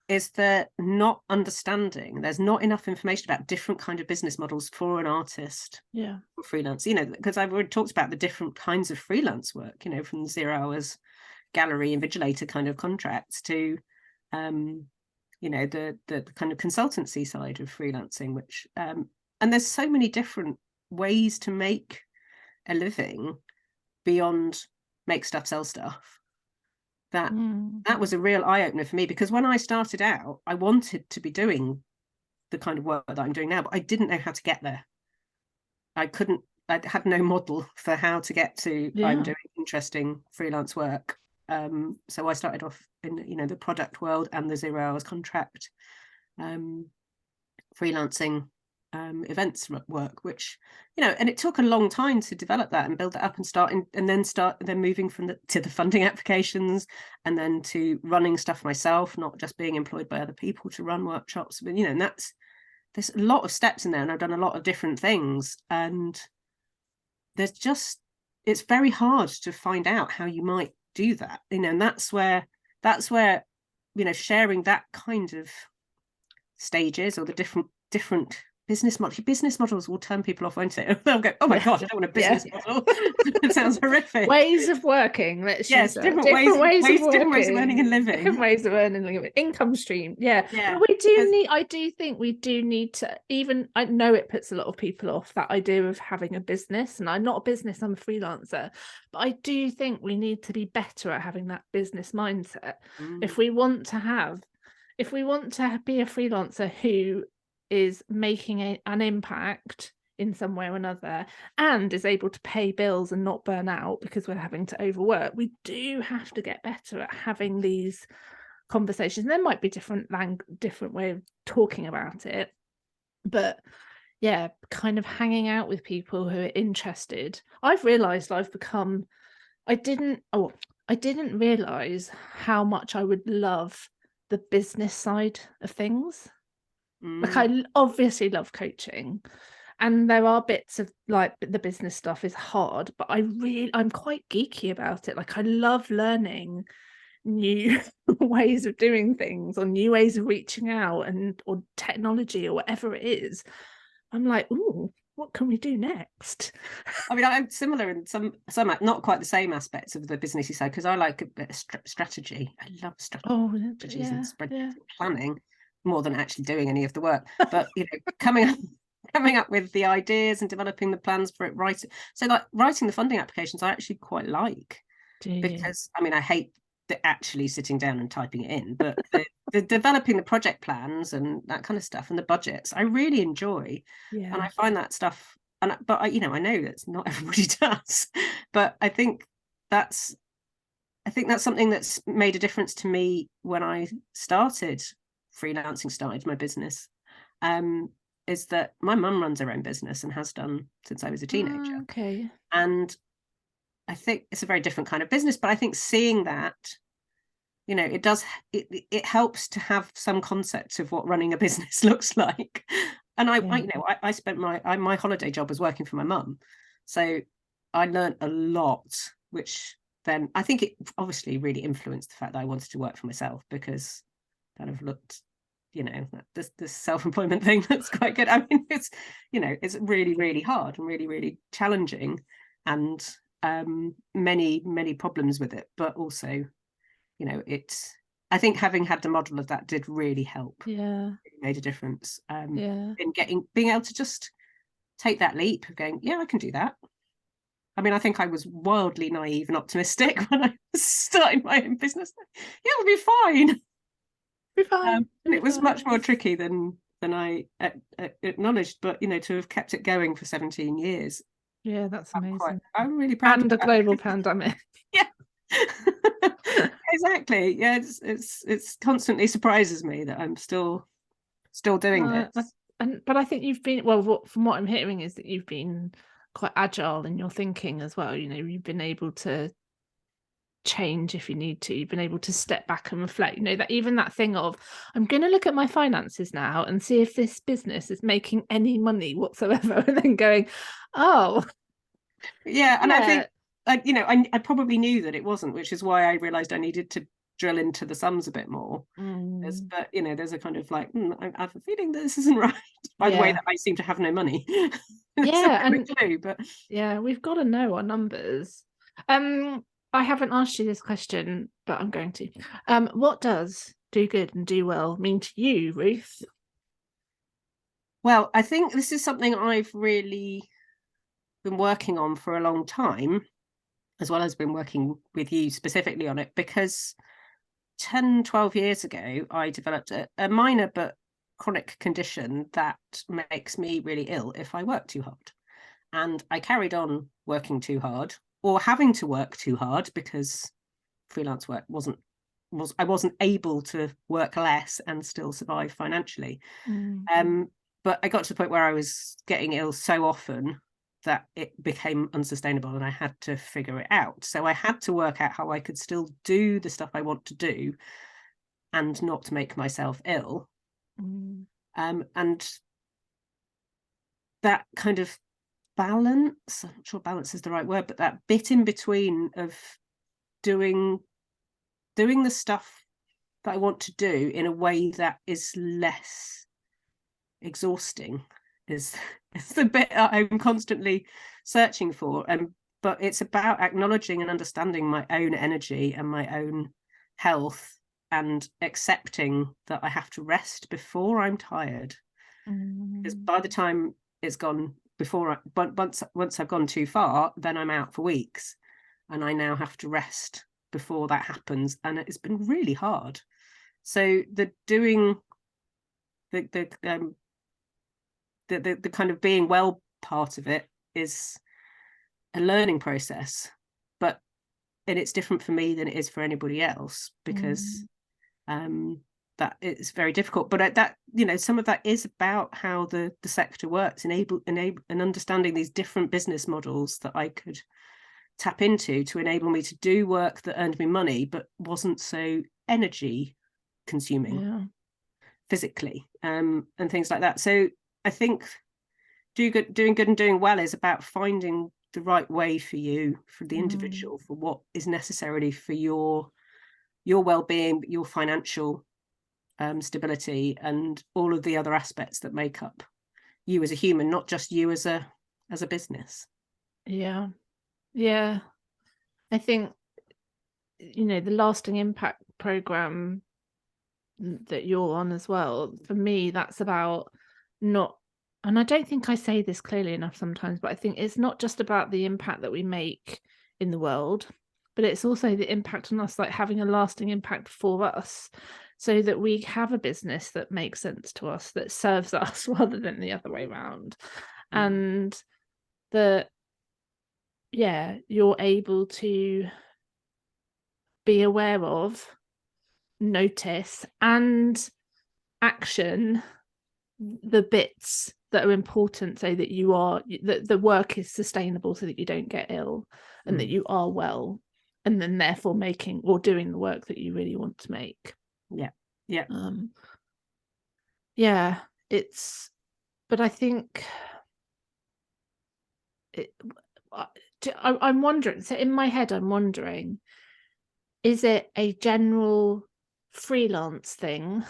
S2: is that not understanding, there's not enough information about different kind of business models for an artist, or freelance, because I've already talked about the different kinds of freelance work, from 0 hours gallery invigilator kind of contracts to the kind of consultancy side of freelancing, which and there's so many different ways to make a living beyond make stuff, sell stuff, that was a real eye-opener for me, because when I started out, I wanted to be doing the kind of work that I'm doing now, but I didn't know how to get there. I had no model for how to get to I'm doing interesting freelance work. So I started off in the product world and the 0 hours contract freelancing events work, which and it took a long time to develop that and build that up and then moving to the funding applications, and then to running stuff myself, not just being employed by other people to run workshops. But and there's a lot of steps in there, and I've done a lot of different things, and it's very hard to find out how you might do that, and that's where sharing that kind of stages, or the different business models will turn people off, won't it? They'll go, oh my god, I don't want a business model. It sounds horrific.
S1: Ways of working, different ways of
S2: earning and living,
S1: different ways of earning and living, income stream. But I do think we do need to, even I know it puts a lot of people off, that idea of having a business, and I'm not a business, I'm a freelancer, but I do think we need to be better at having that business mindset if we want to be a freelancer who is making an impact in some way or another, and is able to pay bills and not burn out because we're having to overwork. We do have to get better at having these conversations. There might be different way of talking about it, but kind of hanging out with people who are interested. I've realized I didn't realize how much I would love the business side of things. Like, I obviously love coaching, and there are bits of like the business stuff is hard, but I'm quite geeky about it. Like, I love learning new ways of doing things, or new ways of reaching out, or technology, or whatever it is. I'm like, ooh, what can we do next?
S2: I mean, I'm similar in some not quite the same aspects of the businessy side, because I like a bit of strategy. I love strategies and spread planning more than actually doing any of the work. But coming up with the ideas and developing the plans for it, writing the funding applications, I actually quite like, because I mean, I hate actually sitting down and typing it in, but the developing the project plans and that kind of stuff, and the budgets, I really enjoy. And I find that stuff, but I know that's not everybody does, but I think that's something that's made a difference to me when I started my business, is that my mum runs her own business and has done since I was a teenager.
S1: Okay.
S2: And I think it's a very different kind of business, but I think seeing that, it helps to have some concept of what running a business looks like. And I spent my holiday job was working for my mum, so I learned a lot, which then I think it obviously really influenced the fact that I wanted to work for myself, because kind of looked, this self-employment thing, that's quite good. I mean, it's, it's really, really hard and really, really challenging, and many problems with it. But also, I think having had the model of that did really help.
S1: Yeah.
S2: It made a difference
S1: Yeah.
S2: in being able to just take that leap of going, yeah, I can do that. I mean, I think I was wildly naive and optimistic when I was starting my own business. Yeah, it'll be fine.
S1: Be fine.
S2: And it was much more tricky than I acknowledged. But to have kept it going for 17 years,
S1: Yeah, that's amazing.
S2: I'm really proud
S1: And
S2: of
S1: a
S2: that.
S1: global pandemic.
S2: Yeah. Exactly. Yeah, it's constantly surprises me that I'm still doing this.
S1: But I think you've been, from what I'm hearing is that you've been quite agile in your thinking as well. You've been able to change if you need to. You've been able to step back and reflect. That even that thing of, I'm going to look at my finances now and see if this business is making any money whatsoever, and then going, oh,
S2: yeah. And I think I probably knew that it wasn't, which is why I realized I needed to drill into the sums a bit more. But there's a kind of like, I have a feeling that this isn't right, by the way that I seem to have no money.
S1: Yeah, and
S2: clue, but
S1: yeah, we've got to know our numbers. I haven't asked you this question, but I'm going to. What does do good and do well mean to you, Ruth?
S2: Well, I think this is something I've really been working on for a long time, as well as been working with you specifically on it, because 10-12 years ago I developed a minor but chronic condition that makes me really ill if I work too hard. And I carried on working too hard, or having to work too hard, because freelance work I wasn't able to work less and still survive financially. But I got to the point where I was getting ill so often that it became unsustainable, and I had to figure it out. So I had to work out how I could still do the stuff I want to do and not make myself ill. And that kind of balance, I'm not sure balance is the right word, but that bit in between of doing the stuff that I want to do in a way that is less exhausting is the bit I'm constantly searching for. But it's about acknowledging and understanding my own energy and my own health, and accepting that I have to rest before I'm tired. Because by the time it's gone, once I've gone too far, then I'm out for weeks, and I now have to rest before that happens, and it's been really hard. So the doing the kind of being well part of it is a learning process, and it's different for me than it is for anybody else, because that it's very difficult. But that some of that is about how the sector works, enable and understanding these different business models that I could tap into to enable me to do work that earned me money but wasn't so energy consuming physically, and things like that. So I think doing good and doing well is about finding the right way for you, for the individual, for what is necessarily for your well-being, your financial stability, and all of the other aspects that make up you as a human, not just you as a business.
S1: Yeah. I think the Lasting Impact program that you're on as well, for me, that's about not, and I don't think I say this clearly enough sometimes, but I think it's not just about the impact that we make in the world, but it's also the impact on us, like having a lasting impact for us, so that we have a business that makes sense to us, that serves us rather than the other way around. And that you're able to be aware of, notice, and action the bits that are important, so that that the work is sustainable, so that you don't get ill, and that you are well, and then therefore making or doing the work that you really want to make. It's, but I think I'm wondering, so in my head, I'm wondering, is it a general freelance thing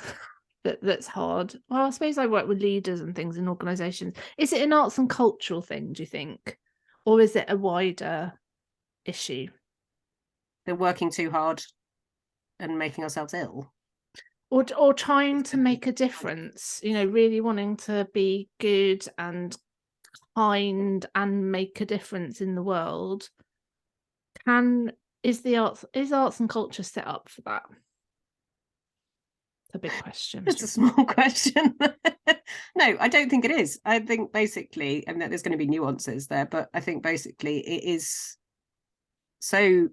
S1: that's hard? Well, I suppose I work with leaders and things in organizations. Is it an arts and cultural thing, do you think? Or is it a wider issue?
S2: They're working too hard and making ourselves ill.
S1: Or trying to make a difference, really wanting to be good and kind and make a difference in the world. Is arts and culture set up for that? It's a big question.
S2: It's a small question. No, I don't think it is. I think basically, and there's going to be nuances there, but I think basically it is so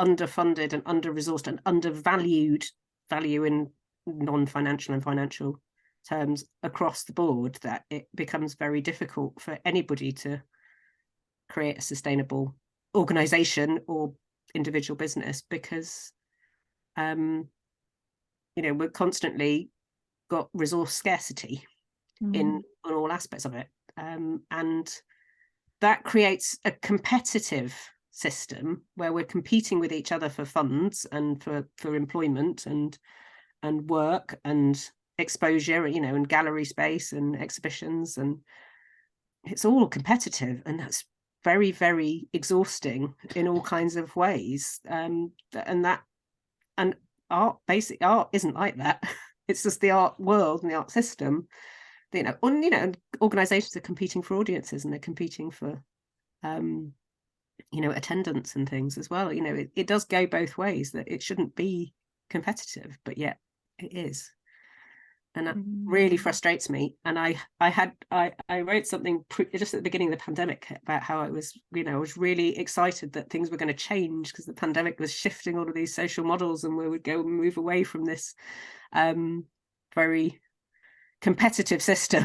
S2: underfunded and under-resourced and undervalued, value in non-financial and financial terms across the board, that it becomes very difficult for anybody to create a sustainable organization or individual business, because we're constantly got resource scarcity in on all aspects of it, and that creates a competitive system where we're competing with each other for funds and for employment and work and exposure, and gallery space and exhibitions, and it's all competitive, and that's very, very exhausting in all kinds of ways. And basic art isn't like that. It's just the art world and the art system, and organizations are competing for audiences, and they're competing for attendance and things as well. It does go both ways, that it shouldn't be competitive, but yet it is. And that really frustrates me. And I wrote something just at the beginning of the pandemic about how I was really excited that things were going to change, because the pandemic was shifting all of these social models, and we would move away from this very competitive system.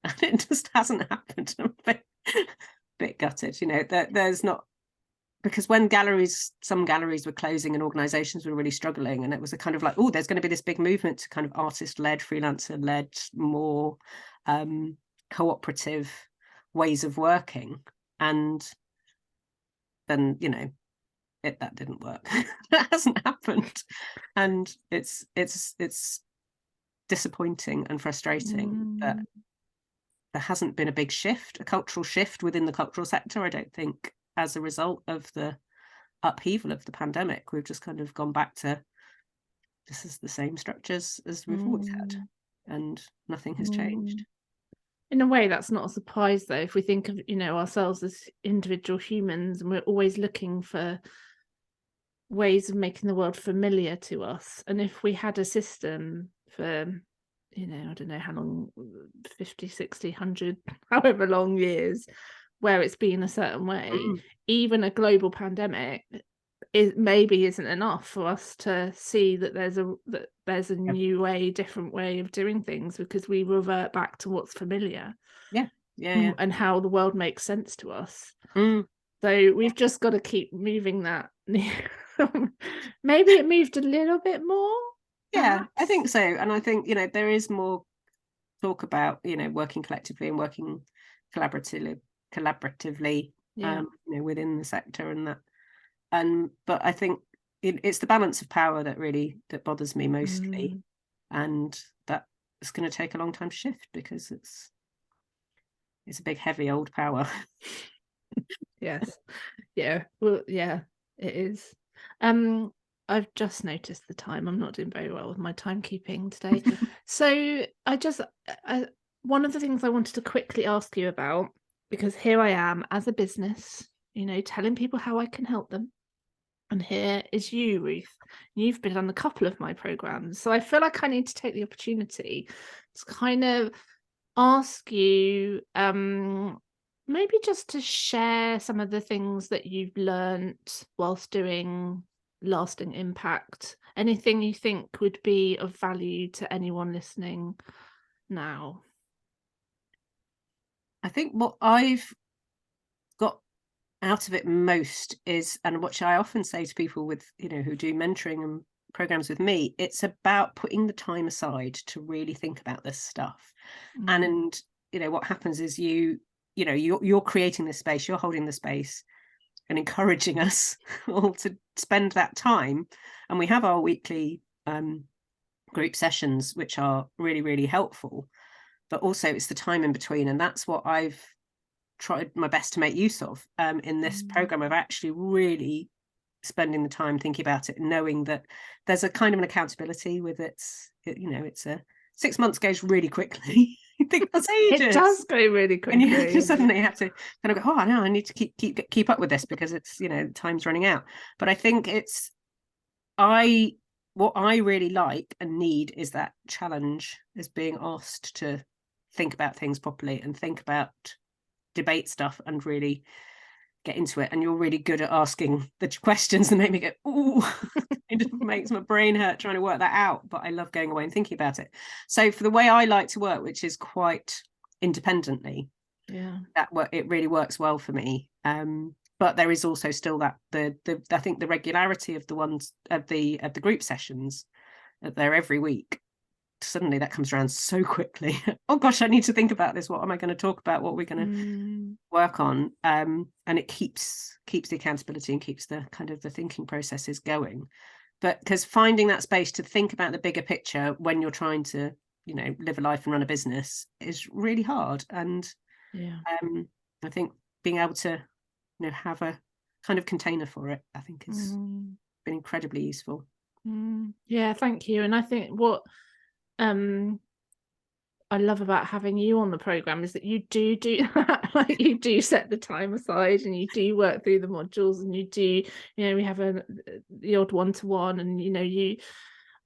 S2: And it just hasn't happened. I'm a bit gutted, that there's not, because when some galleries were closing and organizations were really struggling, and it was a kind of like, oh, there's going to be this big movement to kind of artist-led, freelancer-led, more cooperative ways of working. And then, that didn't work. That hasn't happened. And it's disappointing and frustrating that there hasn't been a big shift, a cultural shift within the cultural sector. I don't think, as a result of the upheaval of the pandemic, we've just kind of gone back to, this is the same structures as we've always had, and nothing has changed.
S1: In a way, that's not a surprise, though, if we think of ourselves as individual humans, and we're always looking for ways of making the world familiar to us. And if we had a system for I don't know how long, 50, 60, 100, however long years, where it's been a certain way, even a global pandemic maybe isn't enough for us to see that there's a new way, different way of doing things, because we revert back to what's familiar. And how the world makes sense to us. So we've just got to keep moving that. Maybe it moved a little bit more.
S2: Perhaps. I think so. And I think there is more talk about working collectively and working collaboratively within the sector, and that, but I think it's the balance of power that bothers me mostly, and that it's going to take a long time to shift, because it's a big, heavy old power.
S1: Yes. Yeah. Well, yeah, it is. I've just noticed the time. I'm not doing very well with my timekeeping today. So one of the things I wanted to quickly ask you about, because here I am as a business, telling people how I can help them. And here is you, Ruth. You've been on a couple of my programs. So I feel like I need to take the opportunity to kind of ask you, maybe just to share some of the things that you've learnt whilst doing lasting impact. Anything you think would be of value to anyone listening now? I
S2: think what I've got out of it most is, and what I often say to people with who do mentoring and programs with me, it's about putting the time aside to really think about this stuff. And what happens is you're creating this space, you're holding the space, and encouraging us all to spend that time. And we have our weekly group sessions, which are really, really helpful. But also it's the time in between. And that's what I've tried my best to make use of in this program, of actually really spending the time thinking about it, knowing that there's a kind of an accountability with it's a 6 months goes really quickly. You think that's ages.
S1: It does go really quickly.
S2: And you just suddenly have to kind of go, oh no, I need to keep up with this because it's, time's running out. But I think what I really like and need is that challenge, is being asked to think about things properly and think about debate stuff and really get into it. And you're really good at asking the questions that make me go, ooh, it makes my brain hurt trying to work that out. But I love going away and thinking about it. So for the way I like to work, which is quite independently, it really works well for me. But there is also still that I think the regularity of the ones of the group sessions, that they're every week, suddenly that comes around so quickly. Oh gosh, I need to think about this. What am I going to talk about? What are we going to work on? And it keeps the accountability and keeps the kind of the thinking processes going. But because finding that space to think about the bigger picture when you're trying to, live a life and run a business is really hard. And I think being able to, have a kind of container for it, I think has been incredibly useful.
S1: Yeah, thank you. And I think what I love about having you on the program is that you do that. Like, you do set the time aside and you do work through the modules, and you do, we have the odd one-to-one, and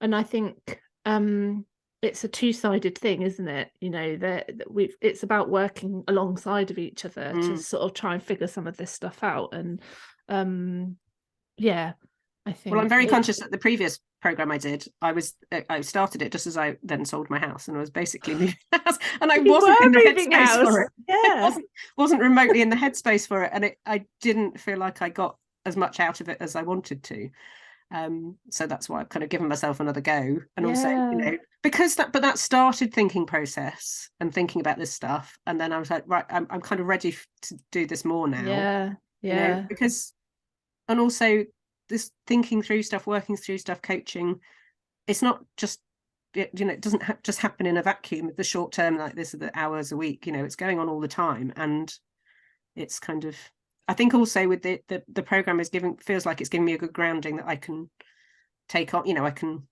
S1: and I think it's a two-sided thing, isn't it? It's about working alongside of each other to sort of try and figure some of this stuff out. And I think,
S2: well, I'm very conscious that the previous program I did, I started it just as I then sold my house, and I was basically moving house, and I wasn't in the headspace for it.
S1: Yeah,
S2: wasn't remotely in the headspace for it, and I didn't feel like I got as much out of it as I wanted to. So that's why I've kind of given myself another go, and also, because that started thinking process and thinking about this stuff, and then I was like, right, I'm kind of ready to do this more now. Because, and also, this thinking through stuff, working through stuff, coaching, it's not just, it doesn't just happen in a vacuum. The short term, like this, are the hours a week, it's going on all the time. And it's kind of, I think also with the program feels like it's giving me a good grounding that I can take on, I can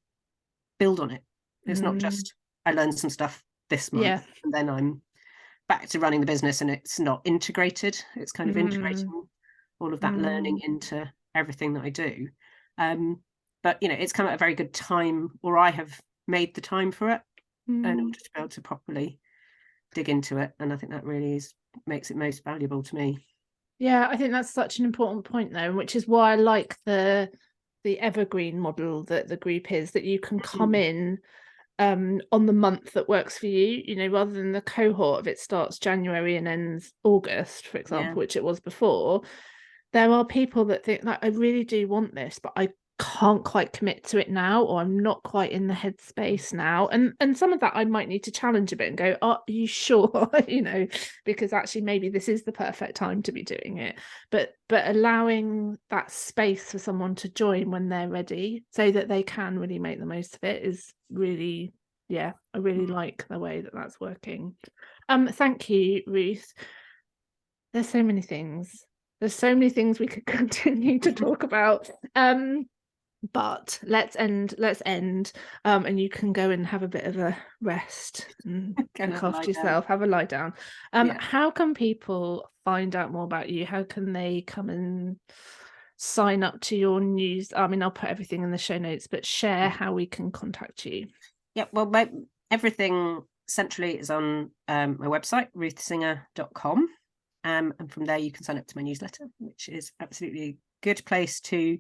S2: build on it. It's not just, I learned some stuff this month and then I'm back to running the business, and it's not integrated. It's kind of integrating all of that learning into everything that I do. But it's come at a very good time, or I have made the time for it in order to be able to properly dig into it. And I think that really makes it most valuable to me.
S1: Yeah, I think that's such an important point, though, which is why I like the evergreen model that the group is, that you can come in on the month that works for you, rather than the cohort of it starts January and ends August, for example, which it was before. There are people that think, like, I really do want this, but I can't quite commit to it now, or I'm not quite in the headspace now. And some of that I might need to challenge a bit and go, are you sure? Because actually maybe this is the perfect time to be doing it. But allowing that space for someone to join when they're ready, so that they can really make the most of it, is really, I really like the way that that's working. Thank you, Ruth. There's so many things. There's so many things we could continue to talk about. But let's end, and you can go and have a bit of a rest and look after yourself, have a lie down. How can people find out more about you? How can they come and sign up to your news? I mean, I'll put everything in the show notes, but share how we can contact you.
S2: Well, everything centrally is on my website, ruthsinger.com. And from there you can sign up to my newsletter, which is absolutely a good place to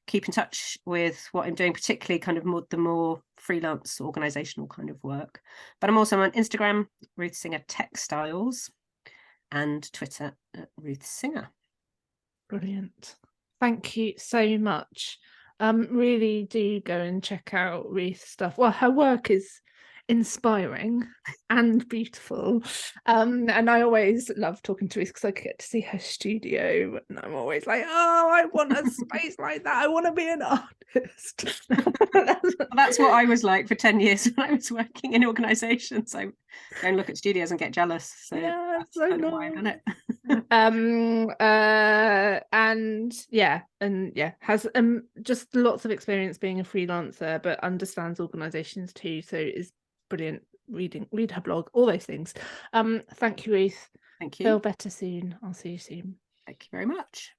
S2: keep in touch with what I'm doing, particularly kind of the more freelance organizational kind of work. But I'm also on Instagram, Ruth Singer Textiles, and Twitter at Ruth Singer.
S1: Brilliant. Thank you so much. Really do go and check out Ruth's stuff. Well, her work is inspiring and beautiful. And I always love talking to Ruth because I get to see her studio, and I'm always like, oh, I want a space like that. I want to be an artist.
S2: That's what I was like for 10 years when I was working in organizations. I go and look at studios and get jealous. So
S1: yeah,
S2: that's
S1: so
S2: kind of why I've done it.
S1: and has just lots of experience being a freelancer, but understands organizations too, so is brilliant. Read her blog, all those things. Thank you, Ruth.
S2: Thank you.
S1: Feel better soon. I'll see you soon.
S2: Thank you very much.